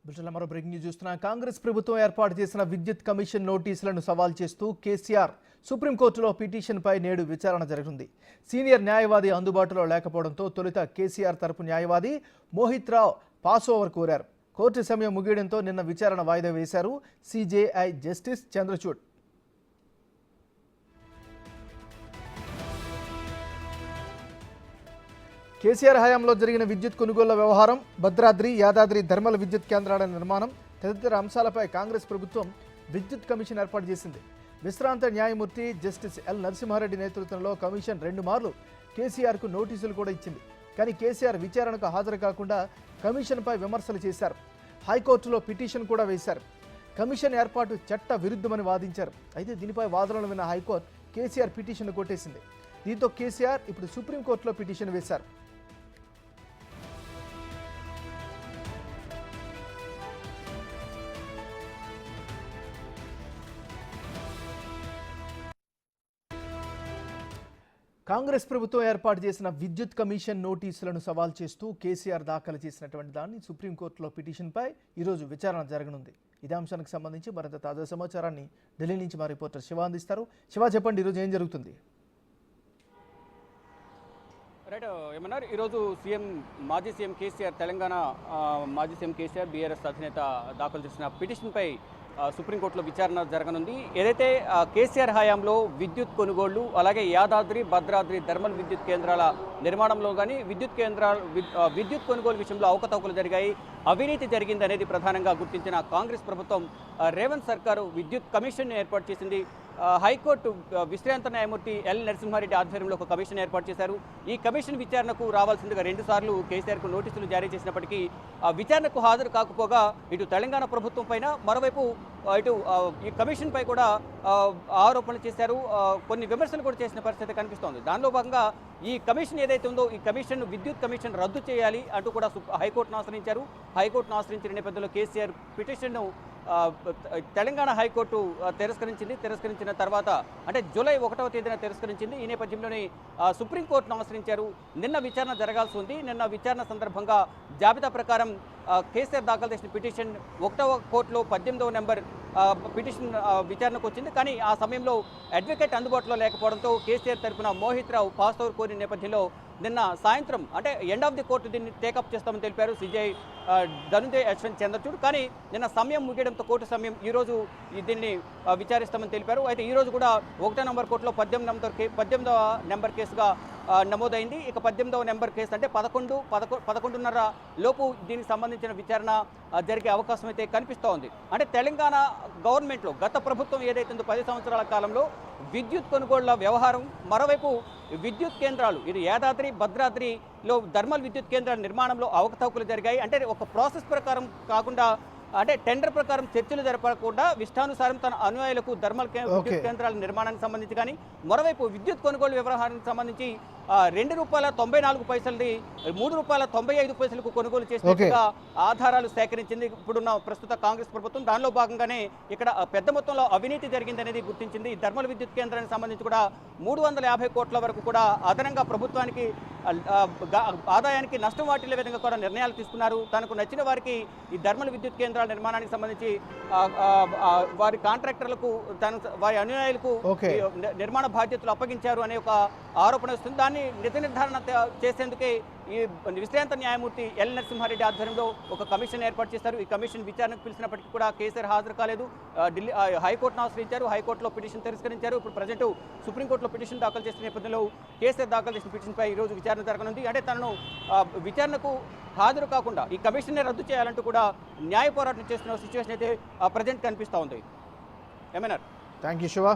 మరో breaking news చూస్తున్నా. కాంగ్రెస్ ప్రభుత్వం ఏర్పాటు చేసిన విద్యుత్ కమిషన్ నోటీసులను సవాల్ చేస్తూ కేసీఆర్ సుప్రీంకోర్టులో పిటిషన్పై నేడు విచారణ జరగనుంది. సీనియర్ న్యాయవాది అందుబాటులో లేకపోవడంతో తొలుత కేసీఆర్ తరపు న్యాయవాది మోహిత్ రావు పాస్ ఓవర్ కోరారు. కోర్టు సమయం ముగియడంతో నిన్న విచారణ వాయిదా వేశారు సిజేఐ జస్టిస్ చంద్రచూడ్. కేసీఆర్ హయాంలో జరిగిన విద్యుత్ కొనుగోళ్ల వ్యవహారం, భద్రాద్రి, యాదాద్రి థర్మల్ విద్యుత్ కేంద్రాల నిర్మాణం తదితర అంశాలపై కాంగ్రెస్ ప్రభుత్వం విద్యుత్ కమిషన్ ఏర్పాటు చేసింది. విశ్రాంత న్యాయమూర్తి జస్టిస్ ఎల్ నరసింహారెడ్డి నేతృత్వంలో కమిషన్ 2 మార్లు కేసీఆర్కు నోటీసులు కూడా ఇచ్చింది. కానీ కేసీఆర్ విచారణకు హాజరు కాకుండా కమిషన్పై విమర్శలు చేశారు. హైకోర్టులో పిటిషన్ కూడా వేశారు. కమిషన్ ఏర్పాటు చట్ట విరుద్ధమని వాదించారు. అయితే దీనిపై వాదనలు విన్న హైకోర్టు కేసీఆర్ పిటిషన్ కొట్టేసింది. దీంతో కేసీఆర్ ఇప్పుడు సుప్రీంకోర్టులో పిటిషన్ వేశారు. కాంగ్రెస్ ప్రభుత్వం ఏర్పాటు చేసిన విద్యుత్ కమిషన్ నోటీసులను సవాల్ చేస్తూ కేసీఆర్ దాఖలు చేసినటువంటి దాన్ని సుప్రీంకోర్టులో పిటిషన్పై ఈరోజు విచారణ జరగనుంది. ఇదే అంశానికి సంబంధించి మరింత తాజా సమాచారాన్ని ఢిల్లీ నుంచి మా రిపోర్టర్ శివ అందిస్తారు. శివ, చెప్పండి, ఈరోజు ఏం జరుగుతుంది? రైట్ ఏమన్నారు, ఈరోజు మాజీ సీఎం కేసీఆర్, తెలంగాణ మాజీ సీఎం కేసీఆర్ బీఆర్ఎస్ అధినేత దాఖలు చేసిన పిటిషన్పై సుప్రీంకోర్టులో విచారణ జరగనుంది. ఏదైతే కేసీఆర్ హయాంలో విద్యుత్ కొనుగోళ్లు, అలాగే యాదాద్రి, భద్రాద్రి థర్మల్ విద్యుత్ కేంద్రాల నిర్మాణంలో కానీ విద్యుత్ కొనుగోలు విషయంలో అవకతవకలు జరిగాయి, అవినీతి జరిగింది అనేది ప్రధానంగా గుర్తించిన కాంగ్రెస్ ప్రభుత్వం రేవంత్ సర్కారు విద్యుత్ కమిషన్ ఏర్పాటు చేసింది. హైకోర్టు విశ్రాంత న్యాయమూర్తి ఎల్ నరసింహారెడ్డి ఆధ్వర్యంలో ఒక కమిషన్ ఏర్పాటు చేశారు. ఈ కమిషన్ విచారణకు రావాల్సిందిగా 2 సార్లు కేసీఆర్కు నోటీసులు జారీ చేసినప్పటికీ విచారణకు హాజరు కాకపోగా ఇటు తెలంగాణ ప్రభుత్వం పైన, మరోవైపు ఇటు ఈ కమిషన్ పై కూడా ఆరోపణలు చేశారు. కొన్ని విమర్శలు కూడా చేసిన పరిస్థితి కనిపిస్తోంది. దానిలో భాగంగా ఈ కమిషన్ ఏదైతే ఉందో, ఈ కమిషన్ విద్యుత్ కమిషన్ రద్దు చేయాలి అంటూ కూడా హైకోర్టును ఆశ్రయించారు. హైకోర్టును ఆశ్రయించిన నేపథ్యంలో కేసీఆర్ పిటిషన్ను తెలంగాణ హైకోర్టు తిరస్కరించిన తర్వాత, అంటే జూలై 1వ తేదీన తిరస్కరించింది. ఈ నేపథ్యంలోనే సుప్రీంకోర్టును ఆశ్రయించారు. నిన్న విచారణ జరగాల్సి ఉంది. నిన్న విచారణ సందర్భంగా జాబితా ప్రకారం కేసీఆర్ దాఖలు చేసిన పిటిషన్ 1వ కోర్టులో 18వ నెంబర్ పిటిషన్ విచారణకు వచ్చింది. కానీ ఆ సమయంలో అడ్వకేట్ అందుబాటులో లేకపోవడంతో కేసీఆర్ తరఫున మోహిత్ రావు పాస్ ఓవర్ కోరిన నేపథ్యంలో నిన్న సాయంత్రం, అంటే ఎండ్ ఆఫ్ ది కోర్టు దీన్ని టేకప్ చేస్తామని తెలిపారు సిజేఐ ధనుంజయ్ యశ్వంత్ చంద్రచూడ్. కానీ నిన్న సమయం ముగియడంతో కోర్టు సమయం ఈరోజు దీన్ని విచారిస్తామని తెలిపారు. అయితే ఈరోజు కూడా 1వ నెంబర్ కోర్టులో 18వ నెంబర్ కేసుగా నమోదైంది. ఇక 18వ నెంబర్ కేసు అంటే 11:30 లోపు దీనికి సంబంధించిన విచారణ జరిగే అవకాశం అయితే కనిపిస్తూ ఉంది. అంటే తెలంగాణ గవర్నమెంట్లో గత ప్రభుత్వం ఏదైతే 10 సంవత్సరాల కాలంలో విద్యుత్ కొనుగోళ్ల వ్యవహారం, మరోవైపు విద్యుత్ కేంద్రాలు, ఇది యాదాద్రి, భద్రాద్రిలో థర్మల్ విద్యుత్ కేంద్రాల నిర్మాణంలో అవకతవకలు జరిగాయి. అంటే ఒక ప్రాసెస్ ప్రకారం కాకుండా, అంటే టెండర్ ప్రకారం చర్చలు జరపకుండా ఇష్టానుసారం తన అనుయాయులకు థర్మల్ విద్యుత్ కేంద్రాల నిర్మాణానికి సంబంధించి కానీ, మరోవైపు విద్యుత్ కొనుగోలు వ్యవహారానికి సంబంధించి ₹2.94ది ₹3.95కు కొనుగోలు చేసినట్టుగా ఆధారాలు సేకరించింది ఇప్పుడున్న ప్రస్తుత కాంగ్రెస్ ప్రభుత్వం. దానిలో భాగంగానే ఇక్కడ పెద్ద మొత్తంలో అవినీతి జరిగిందనేది గుర్తించింది. ఈ థర్మల్ విద్యుత్ కేంద్రానికి సంబంధించి కూడా 350 కోట్ల వరకు కూడా అదనంగా ప్రభుత్వానికి ఆదాయానికి నష్టం వాటిల్లే విధంగా కూడా నిర్ణయాలు తీసుకున్నారు. తనకు నచ్చిన వారికి ఈ థర్మల్ విద్యుత్ కేంద్రాల నిర్మాణానికి సంబంధించి వారి కాంట్రాక్టర్లకు, వారి అనుయాయులకు నిర్మాణ బాధ్యతలు అప్పగించారు అనే ఒక ఆరోపణ వస్తుంది. దాన్ని నిజ నిర్ధారణ చేసేందుకే ఈ విశ్రాంత న్యాయమూర్తి ఎల్ నరసింహారెడ్డి ఆధ్వర్యంలో ఒక కమిషన్ ఏర్పాటు చేశారు. ఈ కమిషన్ విచారణకు పిలిచినప్పటికీ కూడా కేసీఆర్ హాజరు కాలేదు. ఢిల్లీ హైకోర్టును ఆశ్రయించారు. హైకోర్టులో పిటిషన్ తిరస్కరించారు. ఇప్పుడు ప్రజెంట్ సుప్రీంకోర్టులో పిటిషన్ దాఖలు చేసిన నేపథ్యంలో కేసీఆర్ దాఖలు చేసిన పిటిషన్పై ఈరోజు విచారణ జరగనుంది. అంటే తనను విచారణకు హాజరు కాకుండా ఈ కమిషన్నే రద్దు చేయాలంటూ కూడా న్యాయ పోరాటం చేస్తున్న సిచ్యువేషన్ అయితే ప్రజెంట్ కనిపిస్తూ ఉంది. ఏమన్నారు? Thank you Shiva.